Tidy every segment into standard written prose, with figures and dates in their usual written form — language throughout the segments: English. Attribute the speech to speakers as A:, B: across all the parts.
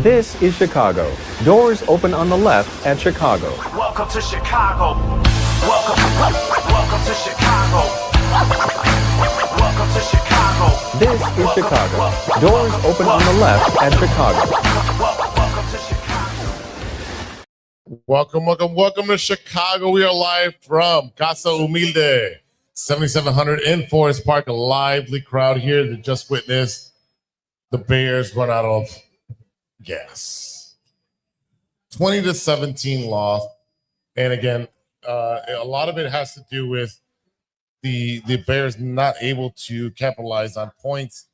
A: This is Chicago. Doors open on the left at Chicago.
B: Welcome to Chicago. Welcome to Chicago. Welcome to Chicago.
A: This is Chicago. Doors open on the left at Chicago.
B: Welcome to Chicago.
C: Welcome to Chicago. We are live from Casa Humilde 7700 in Forest Park. A lively crowd here that just witnessed the Bears run out of gas. 20-17 loss. And again, a lot of it has to do with the Bears not able to capitalize on points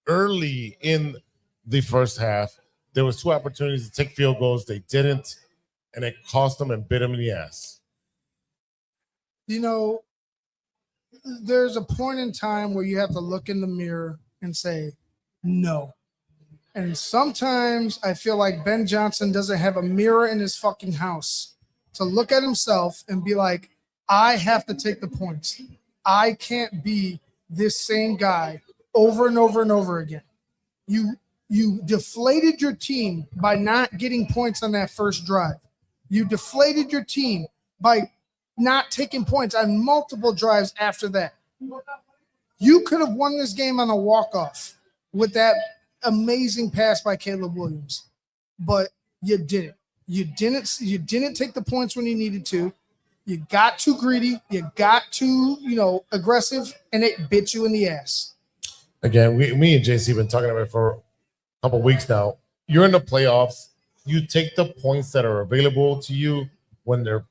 C: early in the first half. There was two opportunities to take field goals. They didn't, and it cost them and bit them in the ass.
D: You know, there's a point in time where you have to look in the mirror and say, no. And sometimes I feel like Ben Johnson doesn't have a mirror in his fucking house to look at himself and be like, I have to take the points. I can't be this same guy over and over and over again. You deflated your team by not getting points on that first drive. You deflated your team by not taking points on multiple drives after that. You could have won this game on a walk-off with that amazing pass by Caleb Williams, but you didn't. You didn't take the points when you needed to. You got too greedy. You got too, aggressive, and it bit you in the ass.
C: Again, me and JC have been talking about it for a couple weeks now. You're in the playoffs. You take the points that are available to you when they're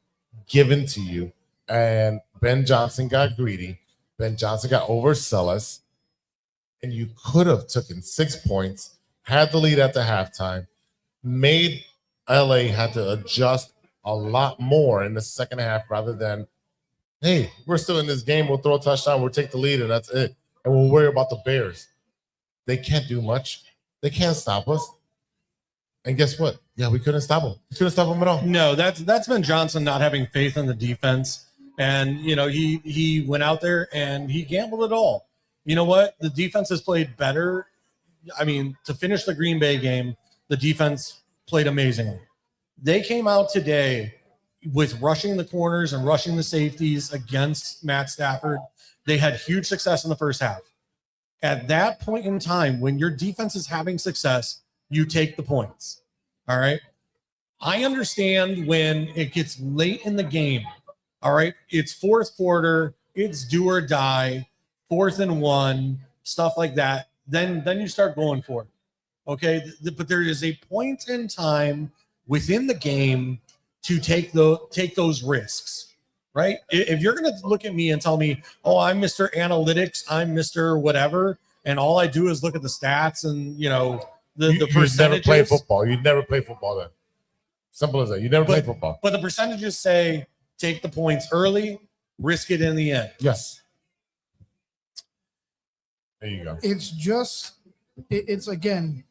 C: given to you. And Ben Johnson got greedy. Ben Johnson got overzealous. And you could have taken 6 points, had the lead at the halftime, made LA had to adjust a lot more in the second half rather than, hey, we're still in this game. We'll throw a touchdown. We'll take the lead, and that's it. And we'll worry about the Bears. They can't do much. They can't stop us. And guess what? Yeah, we couldn't stop them. We couldn't stop them at all.
E: No, that's been Johnson not having faith in the defense. And, he went out there and he gambled it all. You know what? The defense has played better. I mean, to finish the Green Bay game, the defense played amazingly. They came out today with rushing the corners and rushing the safeties against Matt Stafford. They had huge success in the first half. At that point in time, when your defense is having success, you take the points. All right? I understand when it gets late in the game. All right? It's fourth quarter. It's do or die. 4th and 1, stuff like that, then you start going for it. Okay, but there is a point in time within the game to take those risks, right? If you're going to look at me and tell me, oh, I'm Mr. Analytics, I'm Mr. Whatever, and all I do is look at the stats and the percentages.
C: You'd never play football. You'd never play football then. Simple as that. You never play football.
E: But the percentages say take the points early, risk it in the end.
C: Yes. There you go.
D: It's again,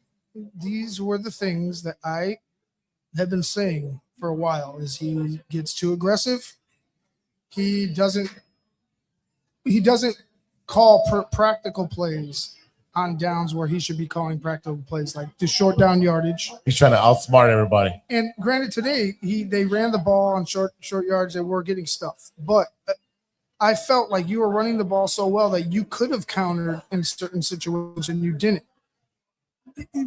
D: these were the things that I have been saying for a while. Is he gets too aggressive. He doesn't call practical plays on downs where he should be calling practical plays, like the short down yardage.
C: He's trying to outsmart everybody.
D: And granted, today they ran the ball on short yards and were getting stuff, but I felt like you were running the ball so well that you could have countered in certain situations and you didn't.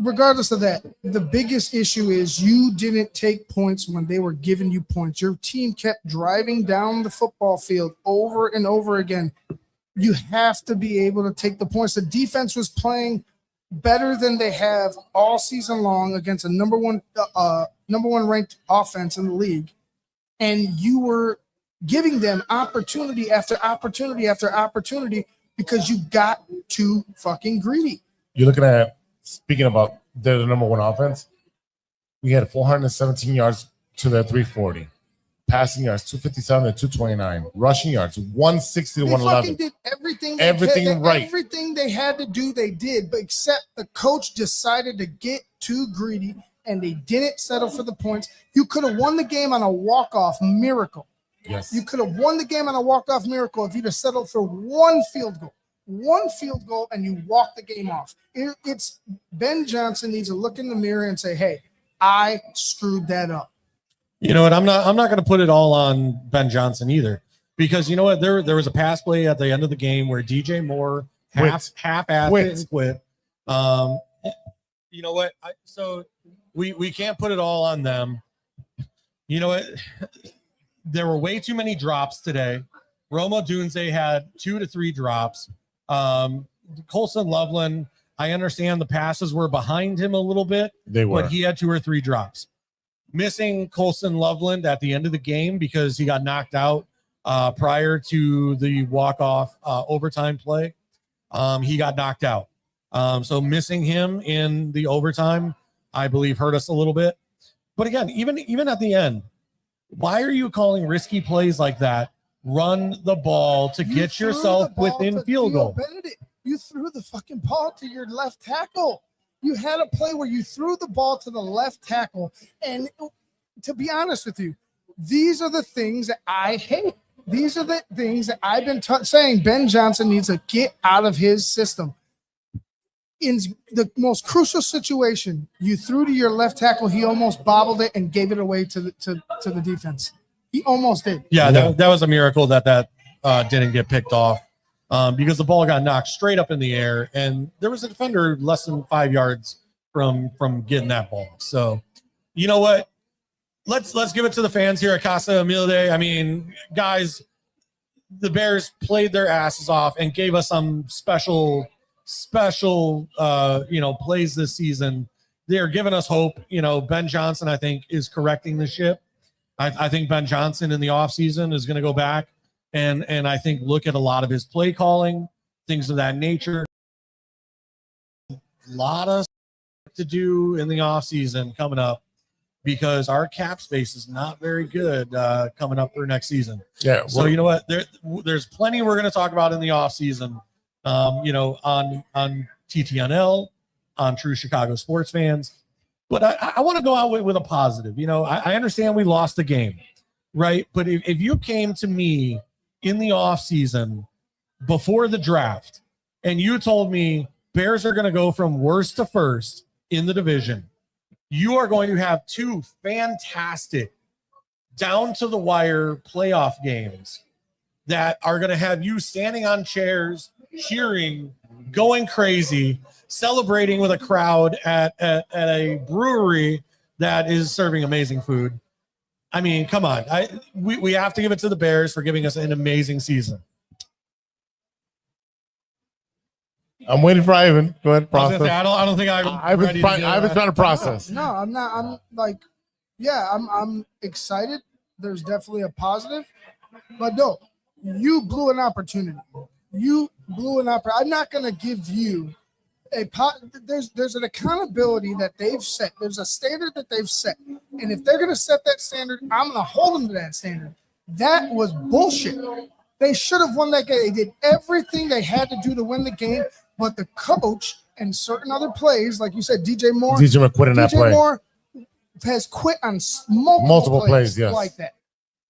D: Regardless of that, the biggest issue is you didn't take points when they were giving you points. Your team kept driving down the football field over and over again. You have to be able to take the points. The defense was playing better than they have all season long against a number one ranked offense in the league, and you were giving them opportunity after opportunity after opportunity because you got too fucking greedy.
C: You're looking at, speaking about they're the number one offense, we had 417 yards to their 340. Passing yards, 257 to 229. Rushing yards, 160 to 111.
D: They fucking did
C: everything right.
D: Everything they had to do, they did, but except the coach decided to get too greedy, and they didn't settle for the points. You could have won the game on a walk-off miracle.
C: Yes.
D: You could have won the game on a walk-off miracle if you'd have settled for one field goal, and you walk the game off. It's Ben Johnson needs to look in the mirror and say, hey, I screwed that up.
E: You know what? I'm not going to put it all on Ben Johnson either, because you know what? There was a pass play at the end of the game where DJ Moore half-assed it and quit. You know what? So we can't put it all on them. You know what? There were way too many drops today. Roma Dunze had 2 to 3 drops. Colson Loveland, I understand the passes were behind him a little bit, but he had 2 or 3 drops. Missing Colson Loveland at the end of the game because he got knocked out prior to the walk-off overtime play. He got knocked out. So missing him in the overtime, I believe, hurt us a little bit. But again, even at the end, why are you calling risky plays like that? Run the ball to get yourself within field goal.
D: Benedict. You threw the fucking ball to your left tackle. You had a play where you threw the ball to the left tackle. And to be honest with you, these are the things that I hate. These are the things that I've been saying Ben Johnson needs to get out of his system. In the most crucial situation, you threw to your left tackle. He almost bobbled it and gave it away to the defense. He almost did.
E: Yeah, that was a miracle that didn't get picked off. Because the ball got knocked straight up in the air, and there was a defender less than 5 yards from getting that ball. So, you know what? Let's give it to the fans here at Casa Humilde. I mean, guys, the Bears played their asses off and gave us some special plays this season. They're giving us hope. You know, Ben Johnson, I think, is correcting the ship. I think Ben Johnson in the offseason is going to go back and I think look at a lot of his play calling, things of that nature. A lot of to do in the offseason coming up because our cap space is not very good coming up for next season. Yeah. So you know what? There's plenty we're going to talk about in the offseason, on TTNL, on True Chicago Sports Fans. But I want to go out with a positive. You know, I understand we lost the game, right? But if you came to me in the offseason before the draft and you told me Bears are going to go from worst to first in the division, you are going to have 2 fantastic down to the wire playoff games that are going to have you standing on chairs, cheering, going crazy, celebrating with a crowd at a brewery that is serving amazing food. I mean, come on. We have to give it to the Bears for giving us an amazing season.
C: I'm waiting for Ivan. Go ahead, process.
E: I don't think
C: Ivan's trying to process.
D: No, I'm not. I'm like, yeah, I'm excited. There's definitely a positive, but no, you blew an opportunity. I'm not going to give you there's an accountability that they've set. There's a standard that they've set. And if they're going to set that standard, I'm going to hold them to that standard. That was bullshit. They should have won that game. They did everything they had to do to win the game, but the coach and certain other plays, like you said, DJ Moore quit in that play. DJ Moore has quit on multiple plays yes. like that.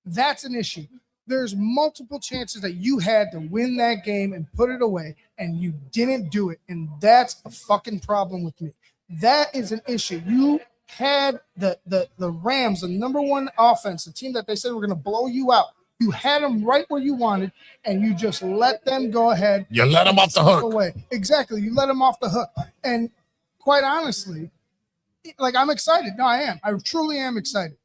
D: That's an issue. There's multiple chances that you had to win that game and put it away, and you didn't do it. And that's a fucking problem with me. That is an issue. You had the Rams, the number 1 offense, the team that they said were going to blow you out. You had them right where you wanted, and you just let them go ahead.
C: You let them off the hook.
D: Away. Exactly. You let them off the hook. And quite honestly, like, I'm excited. No, I am. I truly am excited.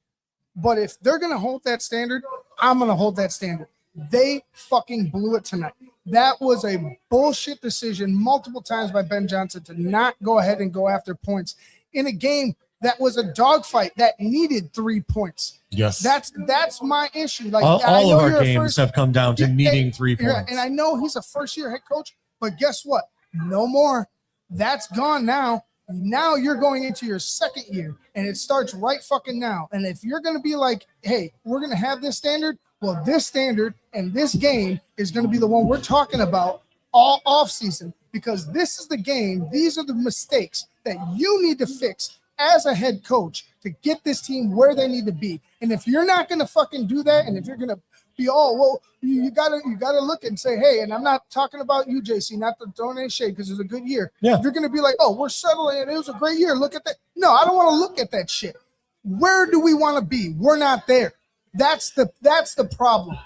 D: But if they're going to hold that standard, I'm going to hold that standard. They fucking blew it tonight. That was a bullshit decision multiple times by Ben Johnson to not go ahead and go after points in a game that was a dogfight that needed 3 points.
C: Yes.
D: That's my issue. Like
E: all of our games have come down to needing 3 points.
D: Yeah, and I know he's a first-year head coach, but guess what? No more. That's gone now. Now you're going into your second year, and it starts right fucking now. And if you're going to be like, hey, we're going to have this standard, well, this standard and this game is going to be the one we're talking about all offseason, because this is the game. These are the mistakes that you need to fix as a head coach to get this team where they need to be. And if you're not going to fucking do that, and if you're going to be all, well, you gotta look and say, hey, and I'm not talking about you, JC, not to donate shade because it's a good year.
E: Yeah.
D: If you're gonna be like, oh, we're settling and it was a great year. Look at that. No, I don't want to look at that shit. Where do we want to be? We're not there. That's the problem.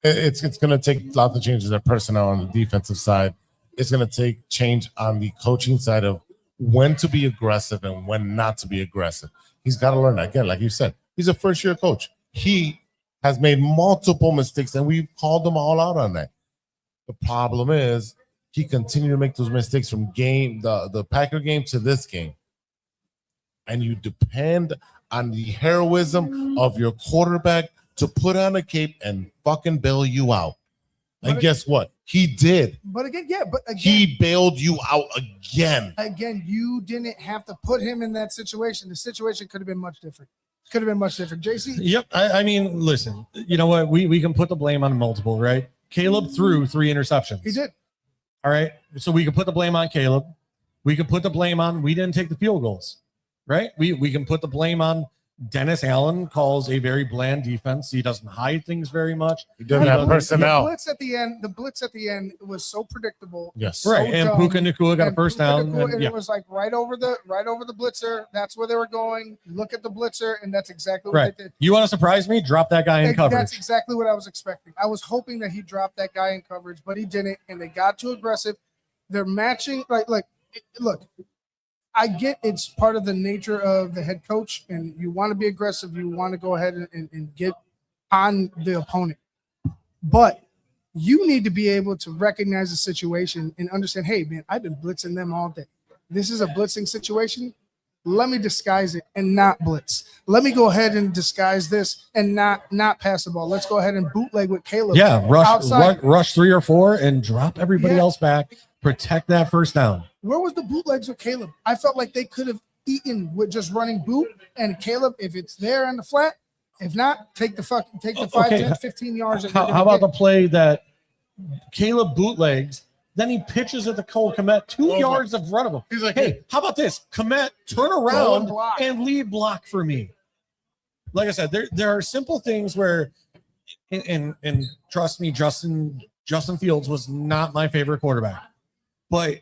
C: It's going to take lots of changes in personnel on the defensive side. It's going to take change on the coaching side of when to be aggressive and when not to be aggressive. He's got to learn that. Again, like you said, he's a first-year coach. He has made multiple mistakes, and we've called them all out on that. The problem is he continued to make those mistakes from the Packer game to this game. And you depend on the heroism of your quarterback to put on a cape and fucking bail you out. And guess what? He did.
D: But again,
C: He bailed you out again.
D: Again, you didn't have to put him in that situation. The situation could have been much different. JC?
E: Yep. I mean, listen, you know what? We can put the blame on multiple, right? Caleb threw 3 interceptions.
D: He did.
E: All right. So we can put the blame on Caleb. We can put the blame on we didn't take the field goals, right? We can put the blame on Dennis Allen calls a very bland defense. He doesn't hide things very much.
C: He doesn't have personnel.
D: The blitz at the end was so predictable.
C: Yes.
D: So
E: Right. And
D: dumb.
E: Puka Nacua got a
D: And
E: first
D: Puka
E: down.
D: Nacua,
E: And,
D: and
E: yeah.
D: it was like right over the blitzer. That's where they were going. Look at the blitzer, and that's exactly what
E: Right.
D: they did.
E: You want to surprise me? Drop that guy in
D: That's
E: coverage.
D: exactly what I was expecting. I was hoping that he dropped that guy in coverage, but he didn't, and they got too aggressive. They're matching look. I get it's part of the nature of the head coach, and you want to be aggressive. You want to go ahead and get on the opponent. But you need to be able to recognize the situation and understand, hey, man, I've been blitzing them all day. This is a blitzing situation. Let me disguise it and not blitz. Let me go ahead and disguise this and not pass the ball. Let's go ahead and bootleg with Caleb.
E: Yeah.
D: outside.
E: Rush 3 or 4 and drop everybody
D: Yeah.
E: else back. Protect that first down.
D: Where was the bootlegs with Caleb? I felt like they could have eaten with just running boot and Caleb. If it's there on the flat, if not, take the 5,
E: Okay.
D: 10, 15 yards. that
E: How
D: you're gonna
E: about the
D: get.
E: play that Caleb bootlegs? Then he pitches at the Cole Komet 2 yards in front of him.
C: He's like,
E: Hey, how about this? Komet, turn
D: Go
E: around
D: and block.
E: and lead block for me. Like I said, there are simple things where, and trust me, Justin Fields was not my favorite quarterback. But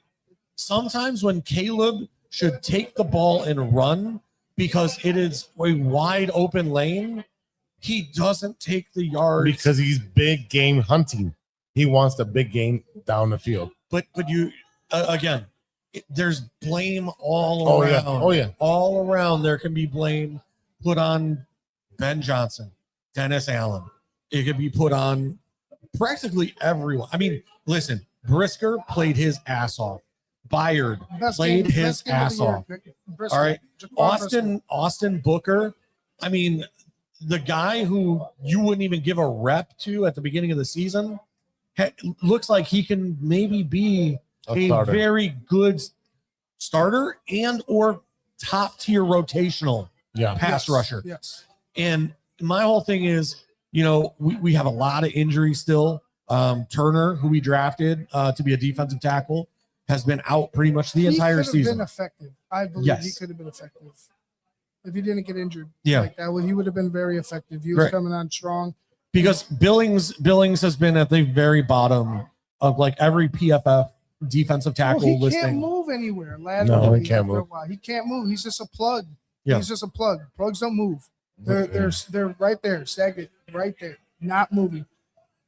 E: sometimes when Caleb should take the ball and run because it is a wide open lane, he doesn't take the yards.
C: because he's big game hunting. He wants the big game down the field.
E: But you again, there's blame all
C: Oh,
E: around.
C: yeah. Oh, yeah.
E: All around there can be blame put on Ben Johnson, Dennis Allen. It could be put on practically everyone. I mean, listen, Brisker played his ass off. Byard
D: Best
E: played
D: game-
E: his
D: best game of
E: ass
D: the year.
E: off.
D: Brisker,
E: All right.
D: Jaquan Brisker.
E: Austin Booker. I mean, the guy who you wouldn't even give a rep to at the beginning of the season looks like he can maybe be a
C: starter.
E: very good starter and or top tier rotational
C: Yeah.
E: pass rusher.
D: Yes.
E: And my whole thing is, we have a lot of injuries still. Turner, who we drafted to be a defensive tackle, has been out pretty much the entire
D: He could have
E: season.
D: been effective. I believe
E: Yes.
D: he could have been effective if he didn't get injured.
E: Yeah.
D: Like that, he would have been very effective. He was
E: Right.
D: coming on strong.
E: Because Billings has been at the very bottom of like every PFF defensive tackle
D: Well, he
E: listing.
D: can't move anywhere.
C: No, he can't move.
D: He can't move. He's just a plug.
E: Yeah.
D: He's just a plug. Plugs don't move. They're right there, stagnant, right there, not moving.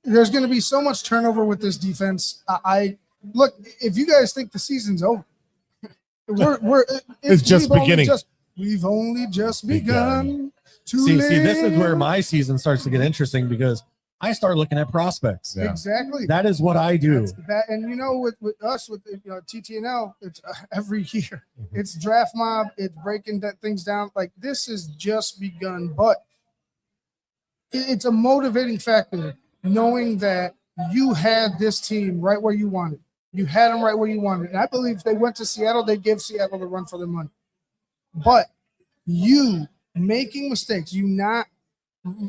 D: There's going to be so much turnover with this defense. I look. If you guys think the season's over,
C: It's just
D: we've only
C: beginning.
D: We've only just begun.
E: See, this is where my season starts to get interesting because I start looking at prospects.
C: Yeah.
D: Exactly.
E: That is what I do.
D: That's that, and with us, with TTNL, it's every year.
C: Mm-hmm.
D: It's draft mob. It's breaking things down. Like this has just begun, but it's a motivating factor knowing that you had this team right where you wanted. You had them right where you wanted, and I believe if they went to Seattle, they'd give Seattle the run for their money. But you making mistakes, you not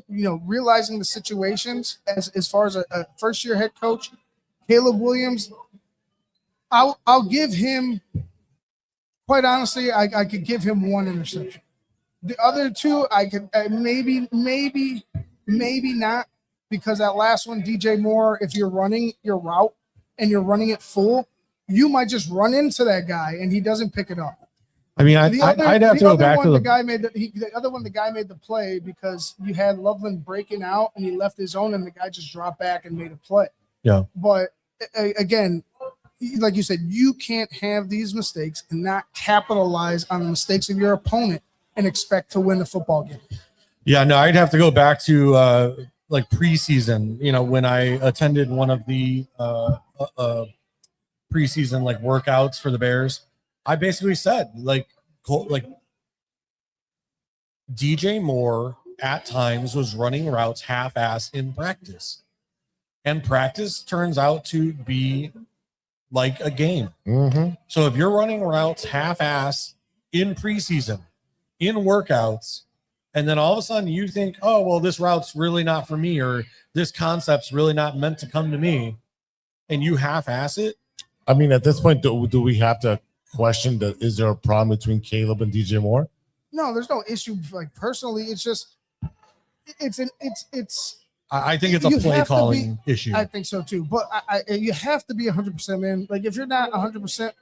D: realizing the situations as far as a first year head coach, Caleb Williams, I'll give him, quite honestly, I could give him 1 interception. The other 2, I could maybe not. because that last one, DJ Moore, if you're running your route and you're running it full, you might just run into that guy and he doesn't pick it up.
E: I mean,
D: I'd
E: have to go back to
D: the guy made the other one. The guy made the play because you had Loveland breaking out and he left his own, and the guy just dropped back and made a play.
E: Yeah.
D: But again, like you said, you can't have these mistakes and not capitalize on the mistakes of your opponent and expect to win the football game.
E: Yeah, no, I'd have to go back to like preseason. You know, when I attended one of the preseason like workouts for the Bears. I basically said like DJ Moore at times was running routes half-ass in practice, and practice turns out to be like a game.
C: Mm-hmm.
E: So if you're running routes half-ass in preseason, in workouts, and then all of a sudden you think, oh, well, this route's really not for me, or this concept's really not meant to come to me, and you half-ass it.
C: I mean, at this point, do we have to question that? Is there a problem between Caleb and DJ Moore?
D: No, there's no issue. Like personally, it's just it's.
E: I think it's a play calling issue.
D: I think so too. But you have to be 100%, man. Like if you're not 100%,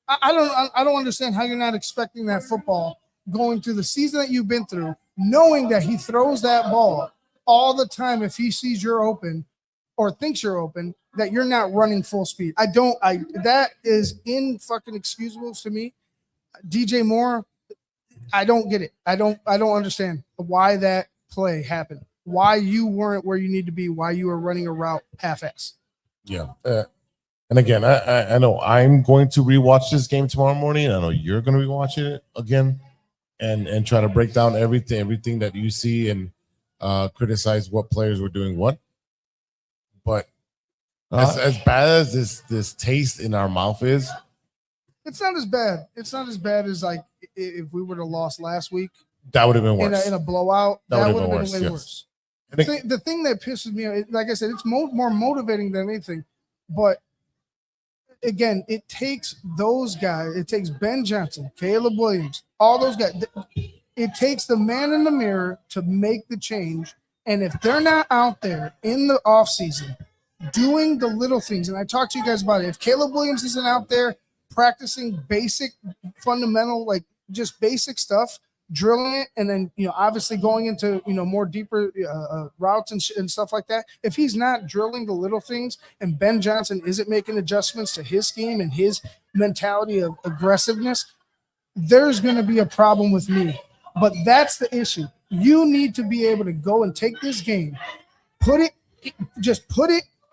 D: I don't understand how you're not expecting that football going through the season that you've been through, knowing that he throws that ball all the time. If he sees you're open or thinks you're open, that you're not running full speed. That is fucking excusable to me. DJ Moore, I don't get it. I don't understand why that play happened. Why you weren't where you need to be. Why you were running a route half-ass.
C: Yeah. And again, I know I'm going to rewatch this game tomorrow morning. I know you're going to be watching it again and try to break down everything that you see and criticize what players were doing what. But as bad as this taste in our mouth is,
D: it's not as bad. It's not as bad as like if we would have lost last week.
C: That would have been worse.
D: In a blowout, that would have been way
C: yes.
D: worse. The thing that pisses me off, like I said, it's more motivating than anything. But again, it takes those guys. It takes Ben Johnson, Caleb Williams, all those guys. It takes the man in the mirror to make the change. And if they're not out there in the offseason doing the little things, and I talked to you guys about it, if Caleb Williams isn't out there practicing basic, fundamental, like just basic stuff, drilling it, and then, obviously going into, more deeper routes and stuff like that, if he's not drilling the little things and Ben Johnson isn't making adjustments to his scheme and his mentality of aggressiveness, there's going to be a problem with me. But that's the issue. You need to be able to go and take this game, put it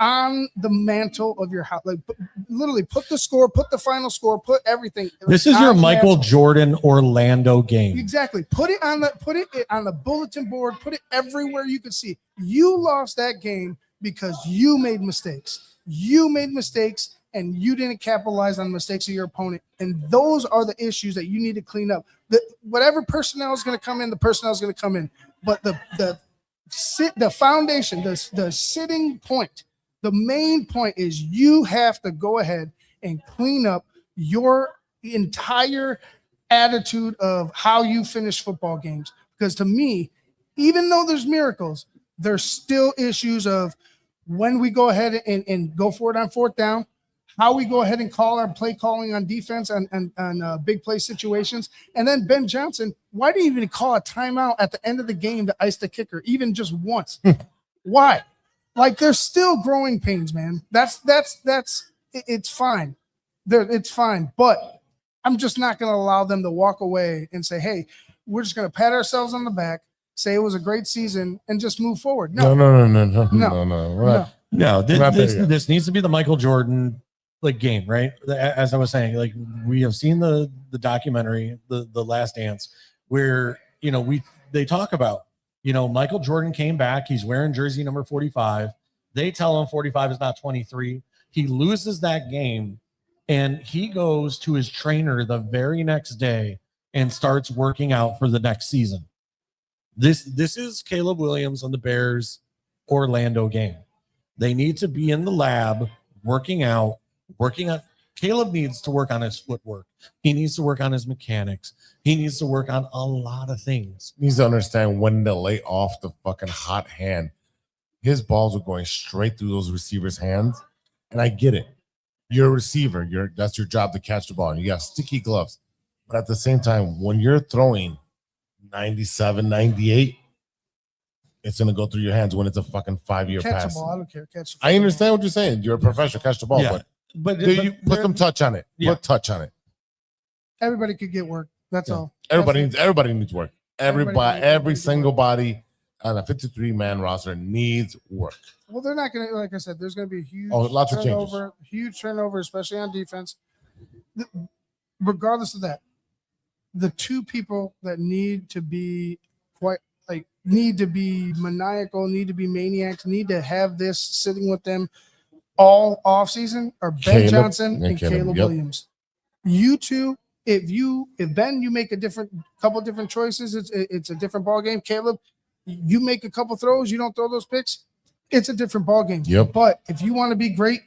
D: on the mantle of your house. Like literally put the score, put the final score, put everything.
E: This is your Michael Jordan Orlando game.
D: Exactly. Put it on the bulletin board, put it everywhere you can see. You lost that game because you made mistakes. You made mistakes and you didn't capitalize on the mistakes of your opponent. And those are the issues that you need to clean up. Whatever personnel is going to come in, the personnel is going to come in. But the foundation, the sitting point, the main point is you have to go ahead and clean up your entire attitude of how you finish football games. Because to me, even though there's miracles, there's still issues of when we go ahead and go for it on fourth down, how we go ahead and call our play calling on defense on big play situations. And then Ben Johnson, why do you even call a timeout at the end of the game to ice the kicker, even just once? Why? Like, there's still growing pains, man. It's fine. It's fine. But I'm just not going to allow them to walk away and say, hey, we're just going to pat ourselves on the back, say it was a great season, and just move forward. No.
E: This needs to be the Michael Jordan game, right? As I was saying, like, we have seen the documentary, the Last Dance, where they talk about Michael Jordan came back. He's wearing jersey number 45. They tell him 45 is not 23. He loses that game, and he goes to his trainer the very next day and starts working out for the next season. This is Caleb Williams on the Bears Orlando game. They need to be in the lab working on. Caleb needs to work on his footwork. He needs to work on his mechanics. He needs to work on a lot of things.
C: He needs to understand when to lay off the fucking hot hand. his balls were going straight through those receivers' hands. And I get it. You're a receiver. That's your job to catch the ball. And you got sticky gloves. But at the same time, when you're throwing 97, 98, it's going to go through your hands when it's a fucking 5-year
D: Catch
C: pass.
D: the ball. I don't care. Catch.
C: I understand what you're saying. You're a professional. Catch the ball.
E: Yeah.
C: But
E: But
C: you put some touch on it.
E: Yeah.
C: Put touch on it.
D: Everybody could get work. That's
C: Yeah.
D: all.
C: Everybody
D: That's
C: needs work.
D: Everybody
C: Every
D: needs
C: single
D: work.
C: body on a 53-man roster needs work.
D: Well, they're not going to, like I said, there's going to be a huge
C: Lots of changes.
D: huge turnover, especially on defense. Regardless of that, the two people that need to be maniacal, need to be maniacs, need to have this sitting with them all off season are Ben
C: Caleb
D: Johnson
C: and
D: and Caleb
C: yep.
D: Williams. You two, if Ben, you make a couple different choices, it's a different ball game. Caleb, you make a couple throws, you don't throw those picks, it's a different ball game.
C: Yep.
D: But if you want to be great,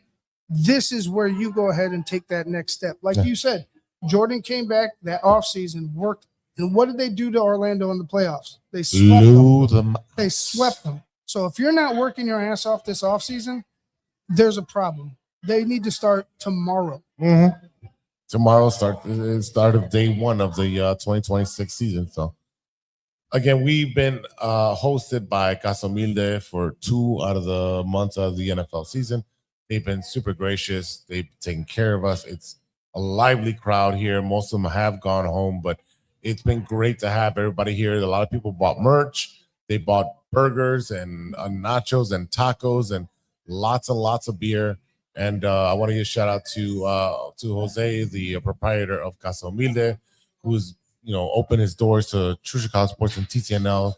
D: this is where you go ahead and take that next step. Like you said, Jordan came back that offseason, worked, and what did they do to Orlando in the playoffs? They swept them. They swept them. So if you're not working your ass off this offseason, there's a problem. They need to start tomorrow.
C: Mm-hmm. Tomorrow start of day one of the 2026 season. So again, we've been hosted by Casa Humilde for 2 out of the months of the NFL season. They've been super gracious. They've taken care of us. It's a lively crowd here. Most of them have gone home, but it's been great to have everybody here. A lot of people bought merch. They bought burgers and nachos and tacos and lots of beer. And I want to give a shout out to Jose, the proprietor of Casa Humilde, who's opened his doors to True Chicago Sports and TTNL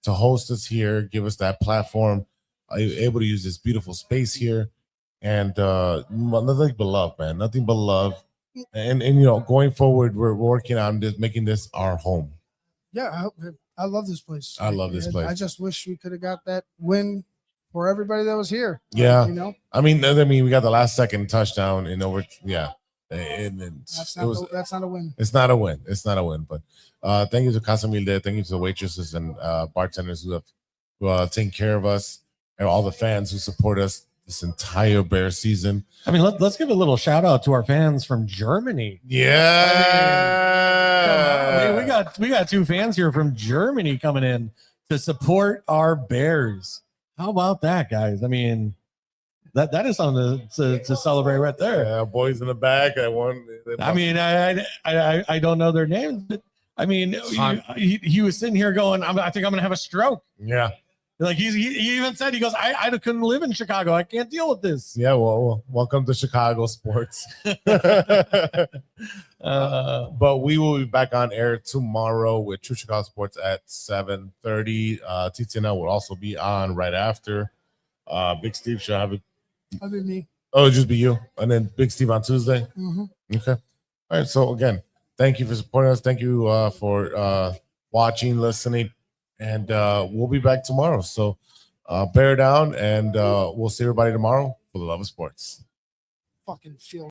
C: to host us here, give us that platform, able to use this beautiful space here, and nothing but love, man. Nothing but love. And going forward, we're working on this, making this our home.
D: Yeah, I love this place.
C: I love this place.
D: I just wish we could have got that win for everybody that was here.
C: Yeah,
D: I
C: mean, we got the last second touchdown in over. Yeah, and
D: that's not a win.
C: It's not a win. It's not a win. But thank you to Casa Humilde. Thank you to the waitresses and bartenders who have taken care of us, and all the fans who support us this entire Bear season.
E: I mean, let's give a little shout out to our fans from Germany.
C: Yeah,
E: we got 2 fans here from Germany coming in to support our Bears. How about that, guys? I mean, that is something to celebrate right there.
C: Yeah, boys in the back. I
E: mean, I don't know their names, but I mean, he was sitting here going, I think I'm gonna have a stroke.
C: Yeah.
E: Like he even said, he goes, I couldn't live in Chicago. I can't deal with this.
C: Yeah, well, welcome to Chicago sports. But we will be back on air tomorrow with True Chicago Sports at 7:30. TTNL will also be on right after. Big Steve should have it.
D: Other than me.
C: Oh, it'll just be you. And then Big Steve on Tuesday.
D: Mm-hmm.
C: Okay. All right. So again, thank you for supporting us. Thank you for watching, listening. And we'll be back tomorrow. So bear down, and we'll see everybody tomorrow for the love of sports.
D: Fucking feel.